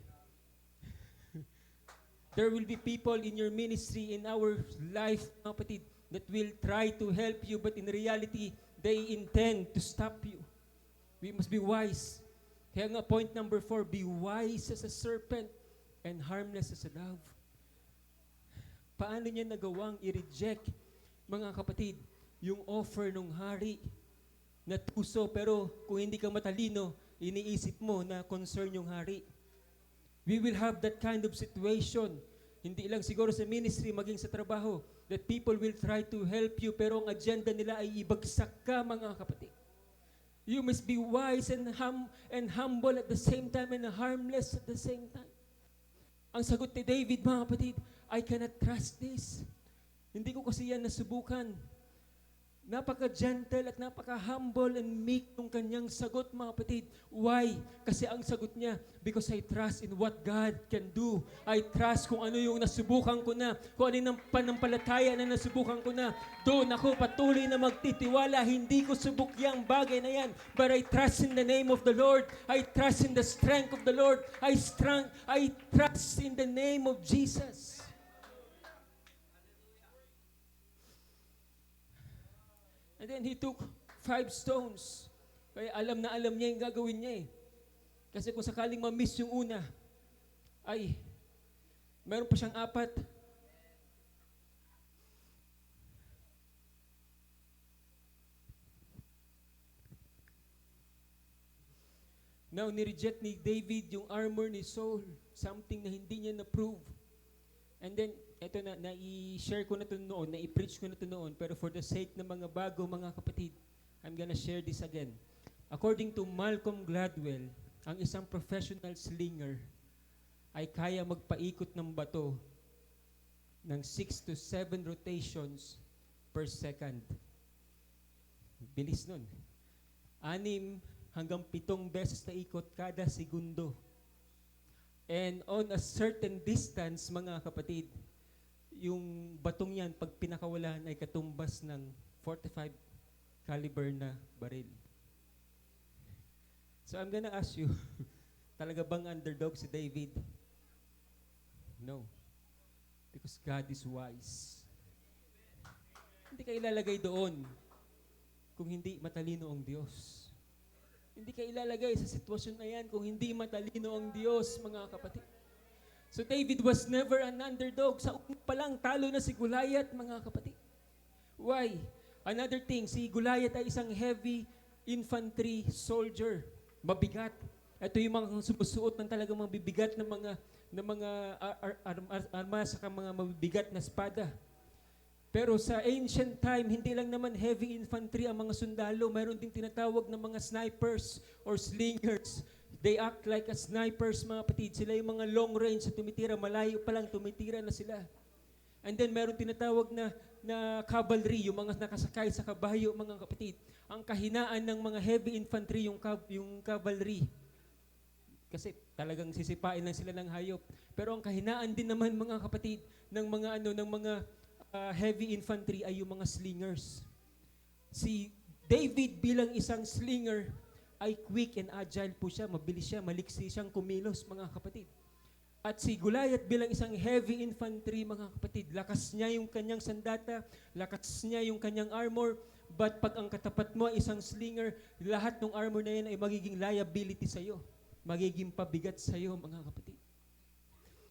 There will be people in your ministry, in our life, mga kapatid, that will try to help you, but in reality, they intend to stop you. We must be wise. Kaya nga, point number 4, be wise as a serpent and harmless as a dove. Paano niya nagawang i-reject, mga kapatid, yung offer ng hari na tuso, pero kung hindi ka matalino, iniisip mo na concern yung hari. We will have that kind of situation. Hindi lang siguro sa ministry, maging sa trabaho, that people will try to help you, pero ang agenda nila ay ibagsak ka, mga kapatid. You must be wise and humble at the same time and harmless at the same time. Ang sagot ni David, mga kapatid, I cannot trust this. Hindi ko kasi yan nasubukan. Napaka-gentle at napaka-humble and meek ng kanyang sagot, mga kapatid. Why? Kasi ang sagot niya, because I trust in what God can do. I trust kung ano yung nasubukan ko na, kung ano yung panampalataya na nasubukan ko na. Doon ako patuloy na magtitiwala. Hindi ko subok yung bagay na yan. But I trust in the name of the Lord. I trust in the strength of the Lord. I trust in the name of Jesus. And then he took 5 stones. Kaya alam na alam niya yung gagawin niya eh. Kasi kung sakaling ma-miss yung una, ay, meron pa siyang 4. Now, nireject ni David yung armor ni Saul. Something na hindi niya na-prove. And then, eto na, i-share ko na ito noon, i-preach ko na ito noon, pero for the sake ng mga bago, mga kapatid, I'm gonna share this again. According to Malcolm Gladwell, ang isang professional slinger ay kaya magpaikot ng bato ng 6 to 7 rotations per second. Bilis nun. 6 hanggang 7 beses na ikot kada segundo. And on a certain distance, mga kapatid, yung batong yan, pag pinakawalan, ay katumbas ng 45 caliber na baril. So I'm gonna ask you, talaga bang underdog si David? No. Because God is wise. Hindi ka ilalagay doon kung hindi matalino ang Diyos. Hindi ka ilalagay sa sitwasyon na yan kung hindi matalino ang Diyos, mga kapatid. So David was never an underdog. Sa una pa lang, talo na si Goliath, mga kapatid. Why? Another thing, si Goliath ay isang heavy infantry soldier. Mabigat. Ito yung mga sumusuot ng talagang mabibigat na mga armas sa mga mabibigat na espada. Pero sa ancient time, hindi lang naman heavy infantry ang mga sundalo. Mayroon ding tinatawag na mga snipers or slingers. They act like a snipers, mga kapatid. Sila yung mga long range na tumitira. Malayo pa lang, tumitira na sila. And then meron tinatawag na cavalry, yung mga nakasakay sa kabayo, mga kapatid. Ang kahinaan ng mga heavy infantry, yung cavalry. Kasi talagang sisipain lang sila ng hayop. Pero ang kahinaan din naman, mga kapatid, ng mga heavy infantry ay yung mga slingers. Si David bilang isang slinger ay quick and agile po siya, mabilis siya, maliksi siyang kumilos, mga kapatid. At si Goliath bilang isang heavy infantry, mga kapatid, lakas niya yung kanyang sandata, lakas niya yung kanyang armor, but pag ang katapat mo ay isang slinger, lahat ng armor na yan ay magiging liability sa iyo, magiging pabigat sa iyo, mga kapatid.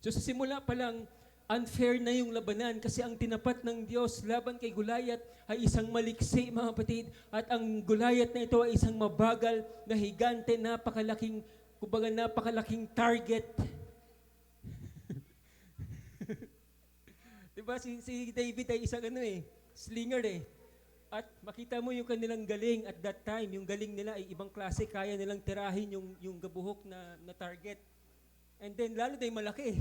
So sa simula pa lang, unfair na yung labanan kasi ang tinapat ng Diyos laban kay Goliath ay isang maliksi, mga kapatid. At ang Goliath na ito ay isang mabagal na higante, napakalaking target. Diba si David ay isang slinger eh. At makita mo yung kanilang galing at that time, yung galing nila ay ibang klase, kaya nilang tirahin yung gabuhok na target. And then lalo na yung malaki.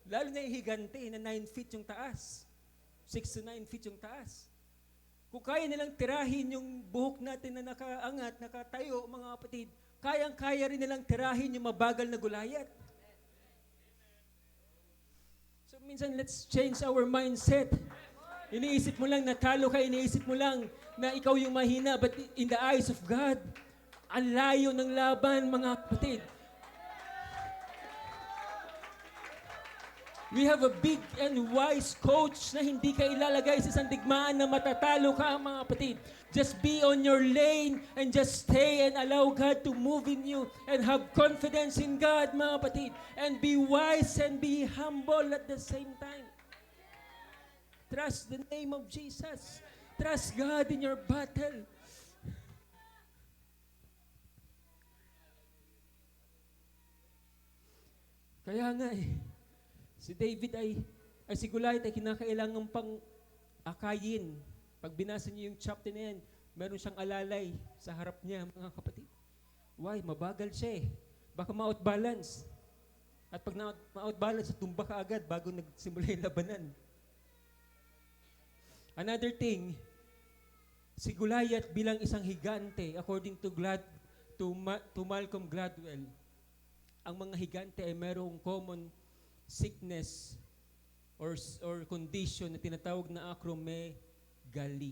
Lalo na yung higante na 9 feet yung taas. 6 to 9 feet yung taas. Kung kaya nilang tirahin yung buhok natin na nakaangat, nakatayo, mga kapatid, kayang-kaya rin nilang tirahin yung mabagal na Goliath. So minsan, let's change our mindset. Iniisip mo lang natalo ka, iniisip mo lang na ikaw yung mahina, but in the eyes of God, ang layo ng laban, mga kapatid. We have a big and wise coach na hindi ka ilalagay sa isang digmaan na matatalo ka, mga kapatid. Just be on your lane and just stay and allow God to move in you and have confidence in God, mga kapatid. And be wise and be humble at the same time. Trust the name of Jesus. Trust God in your battle. Kaya nga si David ay si Goliath ay kinakailangan pang akayin. Pag binasa niyo yung chapter na yan, meron siyang alalay sa harap niya, mga kapatid. Why? Mabagal siya eh. Baka ma-outbalance. At pag ma-outbalance, tumba ka agad bago nagsimula yung labanan. Another thing, si Goliath bilang isang higante, according to Malcolm Gladwell, ang mga higante ay mayroong common sickness or condition na tinatawag na acromegaly.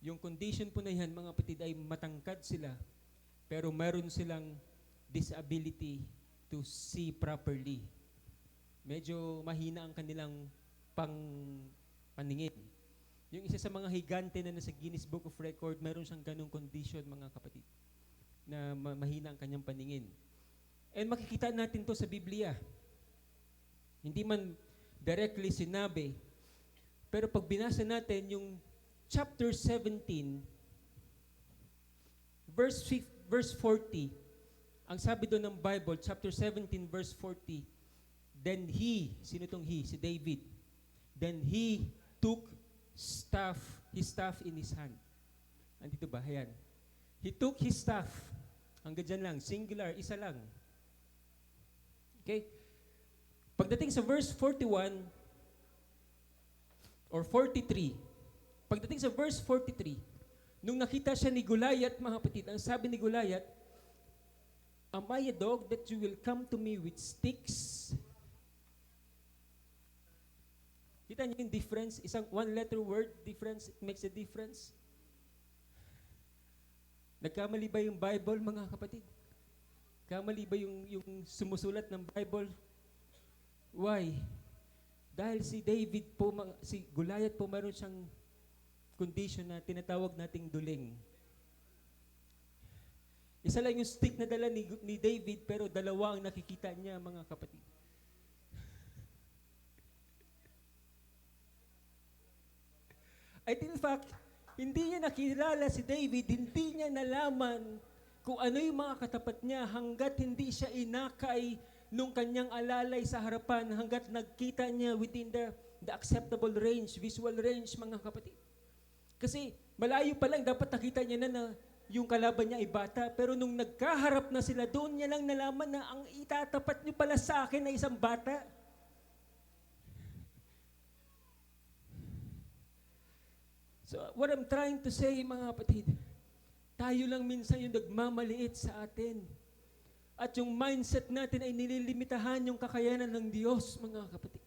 Yung condition po na yan, mga kapatid, ay matangkad sila, pero mayroon silang disability to see properly. Medyo mahina ang kanilang paningin. Yung isa sa mga higante na nasa Guinness Book of Record, mayroon siyang ganung condition, mga kapatid, na mahina ang kanyang paningin. And makikita natin to sa Biblia. Hindi man directly sinabi, pero pag binasa natin yung chapter 17, verse 40, ang sabi doon ng Bible, chapter 17, verse 40, then he, sino tong he? Si David. Then he took his staff in his hand. Andito ba? Ayan. He took his staff. Hanggang dyan lang, singular, isa lang. Okay? Pagdating sa verse 41 or 43, pagdating sa verse 43, nung nakita siya ni Goliath, mga kapatid, ang sabi ni Goliath, am I a dog that you will come to me with sticks? Kita niyo yung difference? Isang one-letter word difference, it makes a difference. Nagkamali ba yung Bible, mga kapatid? Kamali ba yung sumusulat ng Bible? Why? Dahil si David po, si Goliath po, mayroon siyang condition na tinatawag nating duling. Isa lang yung stick na dala ni David, pero dalawa ang nakikita niya, mga kapatid. At in fact, hindi niya nakilala si David, hindi niya nalaman kung ano yung mga katapat niya hanggat hindi siya inakay nung kanyang alalay sa harapan, hanggat nagkita niya within the acceptable range, visual range, mga kapatid. Kasi malayo pa lang, dapat nakita niya na yung kalaban niya ay bata, pero nung nagkaharap na sila, doon niya lang nalaman na ang itatapat niyo pala sa akin ay isang bata. So what I'm trying to say, mga kapatid, tayo lang minsan yung nagmamaliit sa atin. At yung mindset natin ay nililimitahan yung kakayanan ng Diyos, mga kapatid.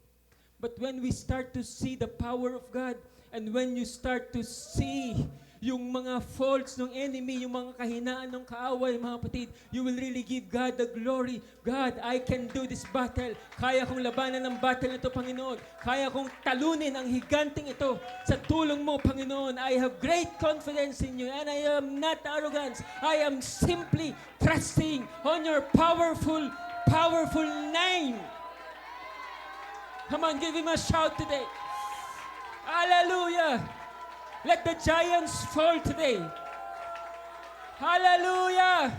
But when we start to see the power of God, and when you start to see yung mga faults ng enemy, yung mga kahinaan ng kaaway, mga kapatid, you will really give God the glory. God, I can do this battle. Kaya kong labanan ang battle nito, Panginoon. Kaya kong talunin ang higanting ito. Sa tulong mo, Panginoon, I have great confidence in you, and I am not arrogant. I am simply trusting on your powerful name. Come on, give him a shout today. Hallelujah. Let the giants fall today. Hallelujah.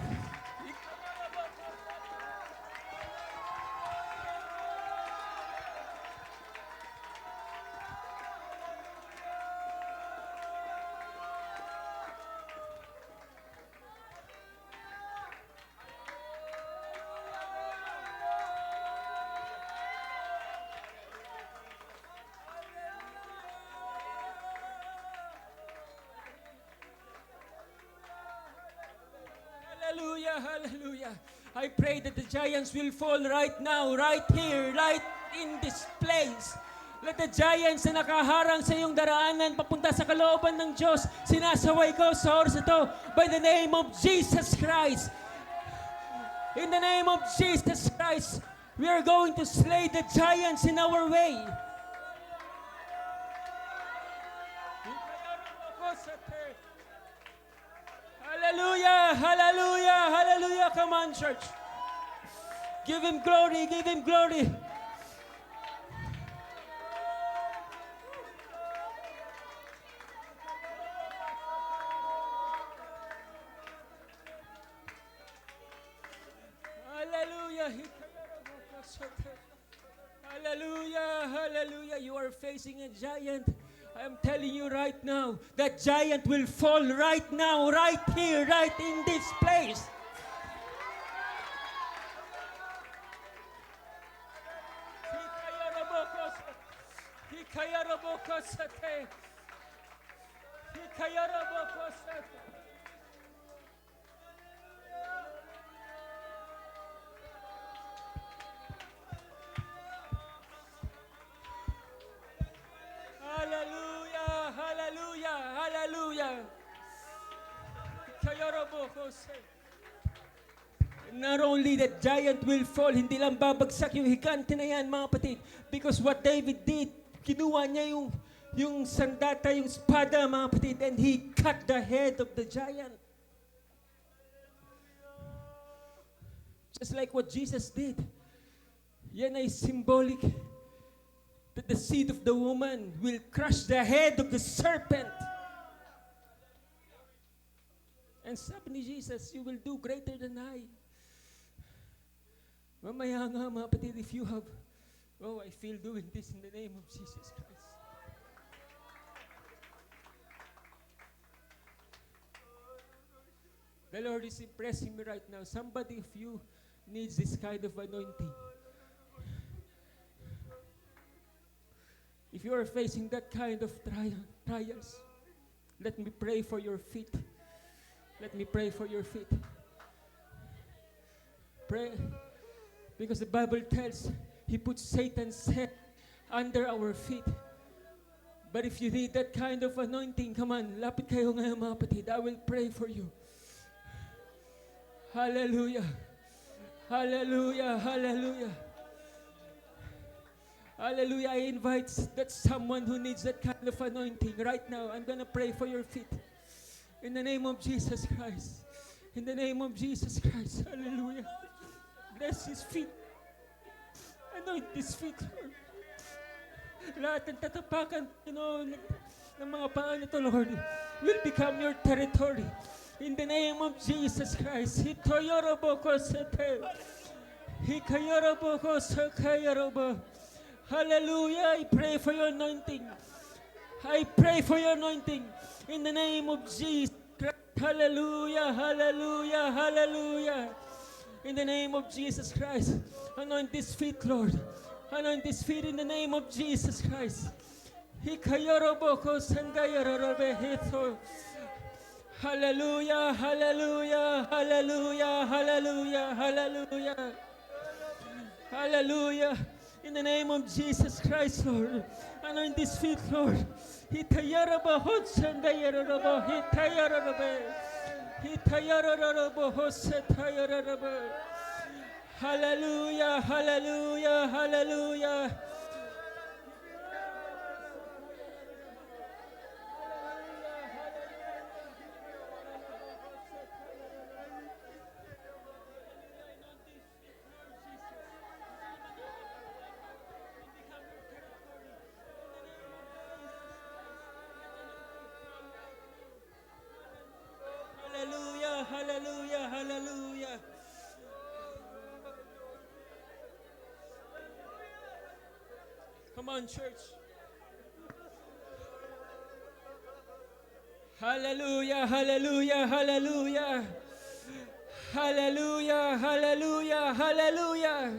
Hallelujah, hallelujah. I pray that the giants will fall right now, right here, right in this place. Let the giants na nakaharang sa iyong daraanan papunta sa kalooban ng Diyos, sinasaway ko sa oras ito by the name of Jesus Christ. In the name of Jesus Christ, we are going to slay the giants in our way. Hallelujah, hallelujah, hallelujah. Come on, church. Give him glory, give him glory. Hallelujah. Hallelujah, hallelujah. You are facing a giant. I am telling you right now, that giant will fall right now, right here, right in this place. Hallelujah, hallelujah, hallelujah. Not only that giant will fall, hindi lang babagsak yung higante na yan, mga kapatid. Because what David did, kinuha niya yung sandata, yung espada, mga kapatid, and he cut the head of the giant. Just like what Jesus did. Yan ay symbolic that the seed of the woman will crush the head of the serpent. And sabi ni Jesus, you will do greater than I. Mamaya nga, mga kapatid, if you have, I feel doing this in the name of Jesus Christ. The Lord is impressing me right now. Somebody of you needs this kind of anointing. If you are facing that kind of trials, let me pray for your feet. Let me pray for your feet. Pray. Because the Bible tells He puts Satan's head under our feet. But if you need that kind of anointing, come on, lapit kayo ngayon, mga kapatid. I will pray for you. Hallelujah. Hallelujah. Hallelujah. Hallelujah. I invite that someone who needs that kind of anointing right now. I'm going to pray for your feet. In the name of Jesus Christ. In the name of Jesus Christ. Hallelujah. Bless his feet. Anoint his feet, Lord. Lahat ng tatapakan, ng mga paa nito, Lord, will become your territory. In the name of Jesus Christ. Hitoyoroboko sete. Hikayoroboko sakayorobo. Hallelujah. I pray for your anointing. I pray for your anointing. In the name of Jesus Christ. Hallelujah. Hallelujah. Hallelujah. In the name of Jesus Christ. Anoint this feet, Lord. Anoint this feet in the name of Jesus Christ. Hikayoroboko sangayorobe hito. Hallelujah. Hallelujah. Hallelujah. Hallelujah. Hallelujah. Hallelujah. In the name of Jesus Christ, Lord. Anoint this feet, Lord. Hitayaraba hotsandayaraba. Hitayaraba. Hitayaraba hosatayaraba. Hallelujah. Hallelujah. Hallelujah. Hallelujah, hallelujah, hallelujah. Come on, church. Hallelujah, hallelujah, hallelujah. Hallelujah, hallelujah, hallelujah.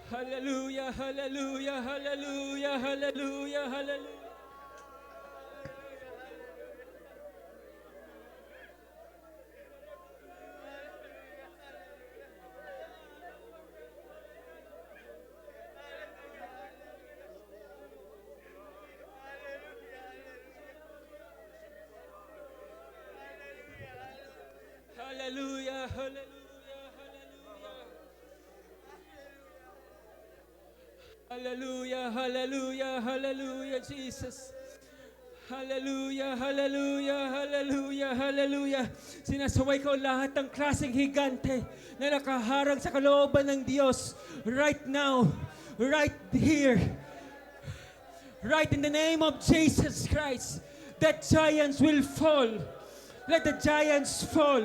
Hallelujah, hallelujah, hallelujah, hallelujah, hallelujah. Hallelujah, hallelujah, hallelujah. Hallelujah, hallelujah, hallelujah, Jesus. Hallelujah, hallelujah, hallelujah, hallelujah. Sinasaway ko lahat ng klaseng higante na nakaharang sa kalooban ng Diyos right now, right here, right in the name of Jesus Christ. That giants will fall. Let the giants fall.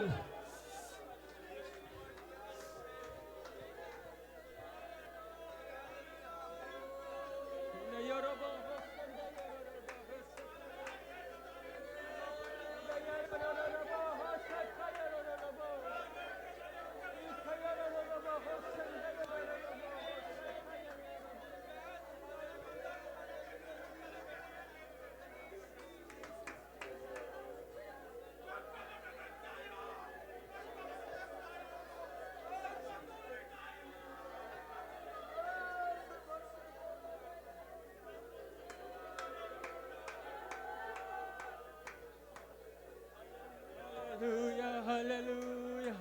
Hallelujah, hallelujah.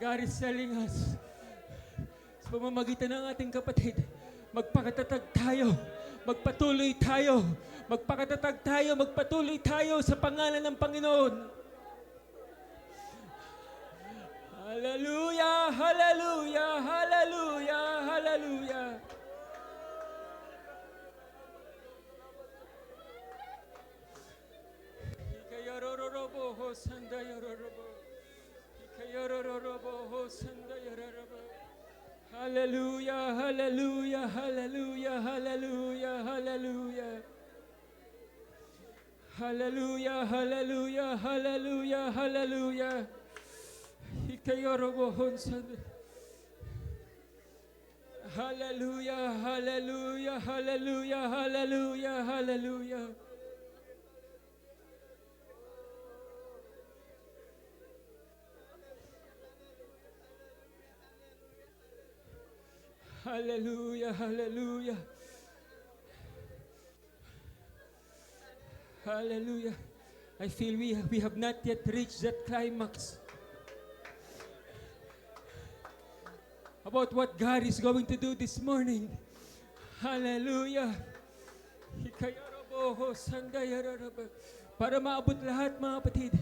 God is telling us, sa pamamagitan ng ating kapatid, magpakatatag tayo, magpatuloy tayo, magpakatatag tayo, magpatuloy tayo sa pangalan ng Panginoon. Hallelujah, hallelujah, hallelujah, hallelujah. Hallelujah, hallelujah, hallelujah, hallelujah, hallelujah. Hallelujah, hallelujah, hallelujah, hallelujah. Hallelujah, hallelujah, hallelujah, hallelujah, hallelujah. Hallelujah, hallelujah. Hallelujah. I feel we have not yet reached that climax about what God is going to do this morning. Hallelujah. Para maabot lahat, mga kapatid.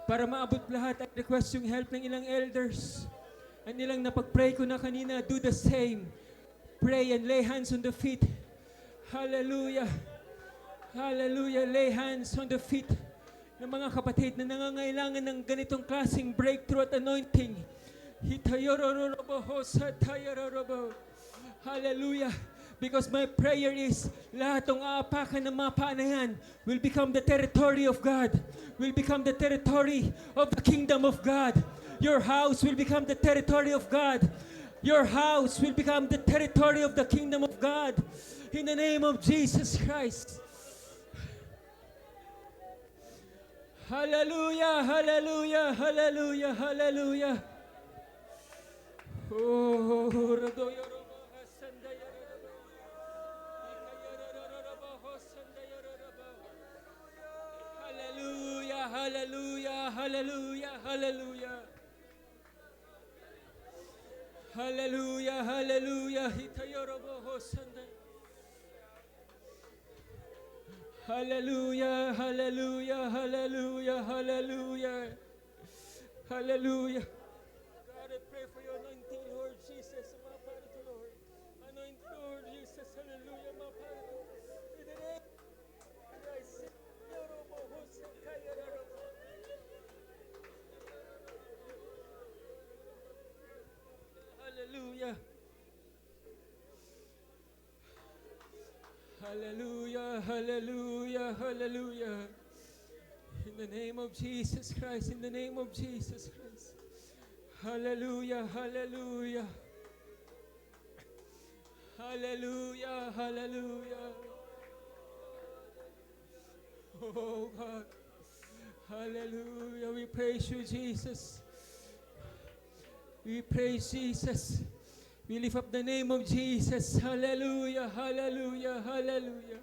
Para maabot lahat, I request yung help ng ilang elders. Ang nilang napag-pray ko na kanina, do the same. Pray and lay hands on the feet. Hallelujah. Hallelujah. Lay hands on the feet ng mga kapatid na nangangailangan ng ganitong klaseng breakthrough at anointing. Hallelujah. Because my prayer is, lahat ng aapakan ng mga paa na yan will become the territory of God. Will become the territory of the kingdom of God. Your house will become the territory of God. Your house will become the territory of the kingdom of God. In the name of Jesus Christ. Hallelujah, hallelujah, hallelujah, hallelujah. Oh, hallelujah, hallelujah, hallelujah, hallelujah. Hallelujah, hallelujah. Hallelujah, hallelujah, hallelujah, hallelujah. Hallelujah. God, I pray for your anointing, Lord Jesus. Lord. Anoint, Lord Jesus. Hallelujah, in the name of Christ. Hallelujah. Hallelujah, hallelujah, hallelujah. In the name of Jesus Christ, in the name of Jesus Christ. Hallelujah, hallelujah. Hallelujah, hallelujah. Oh God. Hallelujah. We praise you, Jesus. We praise Jesus. We lift up the name of Jesus. Hallelujah, hallelujah, hallelujah.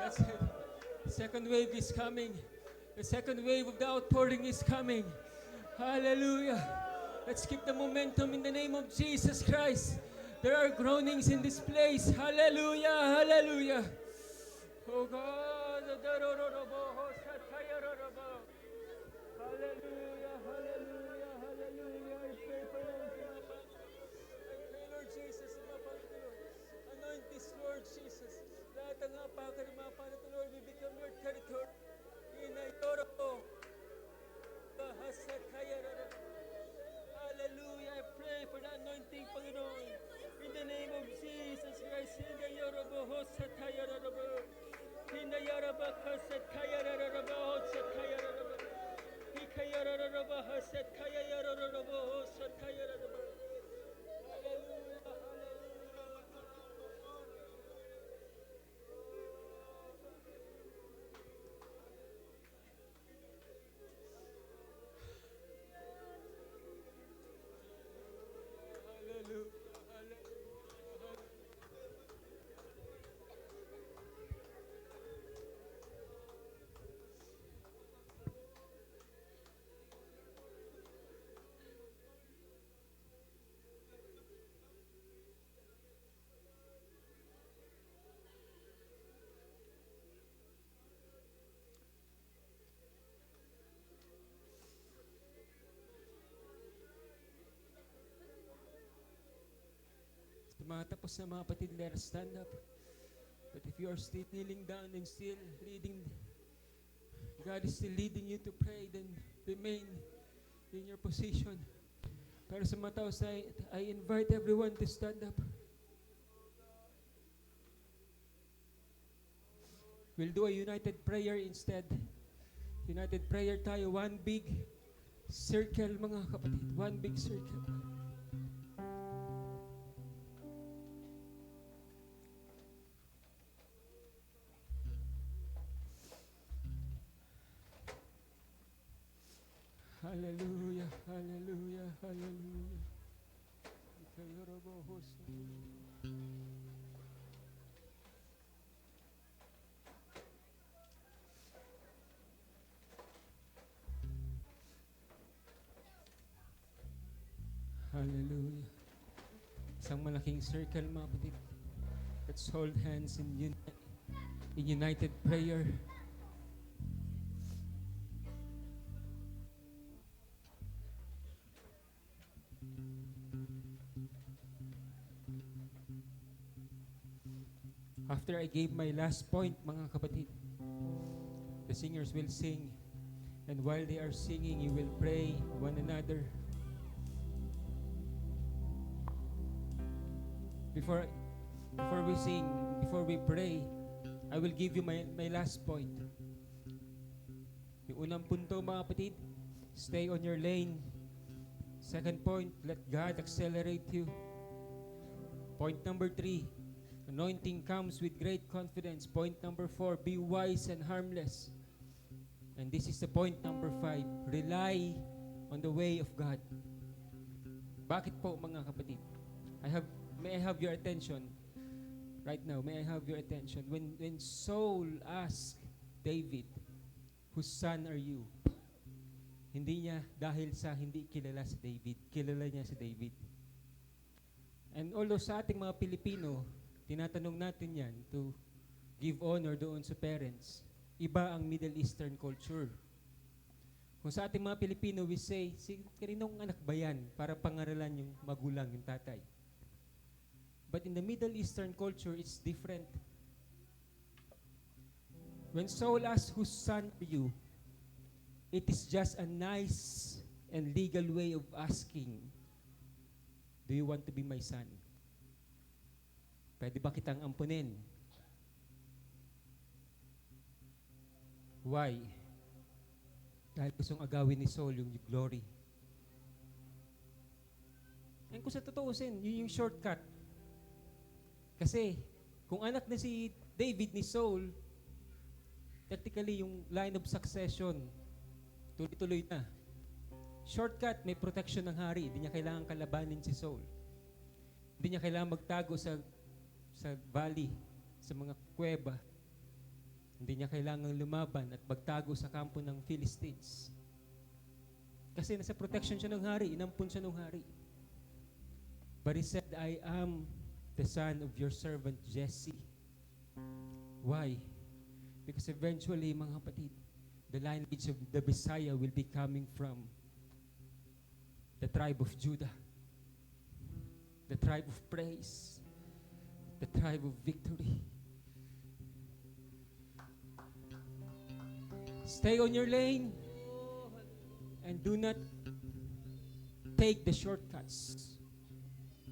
That's it. The second wave is coming. The second wave of the outpouring is coming. Hallelujah. Let's keep the momentum in the name of Jesus Christ. There are groanings in this place. Hallelujah. Hallelujah. Oh God. Hallelujah. Hallelujah. Hallelujah. I pray for Lord. I pray, Lord Jesus, anoint this, Lord Jesus. Lahat ng apakan ng mga panito, Lord, we become your territory. Inayoro. Hallelujah. I pray for the anointing, Panginoon. In the name of Jesus Christ. Inayoro hosatayarabo. Inayaraba kasatayarabo hosatayarabo. Ikayarabo hosatayarabo hosatayarabo. Hallelujah. Tumatapos na mga kapatid, let us stand up. But if you are still kneeling down and still leading, God is still leading you to pray, then remain in your position. Pero sa mga tao, I invite everyone to stand up. We'll do a united prayer instead. United prayer tayo, one big circle mga kapatid, one big circle. Hallelujah, hallelujah, hallelujah. Hallelujah. Isang malaking circle mga kapatid. Let's hold hands in united prayer. After I gave my last point, mga kapatid, the singers will sing. And while they are singing, you will pray one another. Before we sing, before we pray, I will give you my last point. Yung unang punto, mga kapatid, stay on your lane. Second point, let God accelerate you. Point number 3, anointing comes with great confidence. Point number 4, be wise and harmless. And this is the point number 5, rely on the way of God. Bakit po mga kapatid? May I have your attention right now? May I have your attention? When Saul asked David, whose son are you? Hindi niya dahil sa hindi kilala si David. Kilala niya si David. And although sa ating mga Pilipino, tinatanong natin yan to give honor doon sa parents, iba ang Middle Eastern culture. Kung sa ating mga Pilipino, we say, kaninong anak ba yan para pangaralan yung magulang, yung tatay. But in the Middle Eastern culture, it's different. When Saul asked, whose son are you? It is just a nice and legal way of asking, do you want to be my son? Pwede ba kitang ampunin? Why? Dahil gustong agawin ni Saul yung glory. And kung sa totoosin, yun yung shortcut. Kasi, kung anak na si David ni Saul, technically yung line of succession, tuloy-tuloy na. Shortcut, may protection ng hari. Hindi niya kailangan kalabanin si Saul. Hindi niya kailangan magtago sa valley, sa mga kuweba. Hindi niya kailangan lumaban at magtago sa kampo ng Philistines. Kasi nasa protection siya ng hari, inampun siya ng hari. But he said, I am the son of your servant Jesse. Why? Because eventually, mga kapatid, the lineage of the Messiah will be coming from the tribe of Judah, the tribe of praise, the tribe of victory. Stay on your lane and do not take the shortcuts.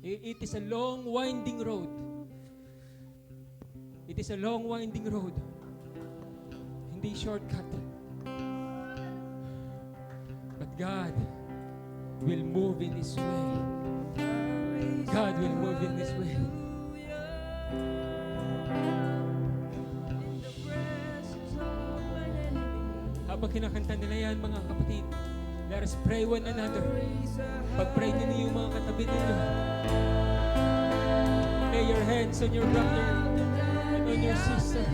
It is a long, winding road. It is a long, winding road. Hindi shortcut. But God will move in His way. God will move in His way. Habang kinakanta nila yan, mga kapatid, let us pray one another. Pag-pray niyo yung mga katabi ninyo. Lay your hands on your brother and on your sister.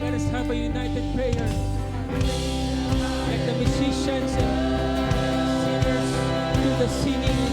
Let us have a united prayer. Like the musicians and singers do the singing.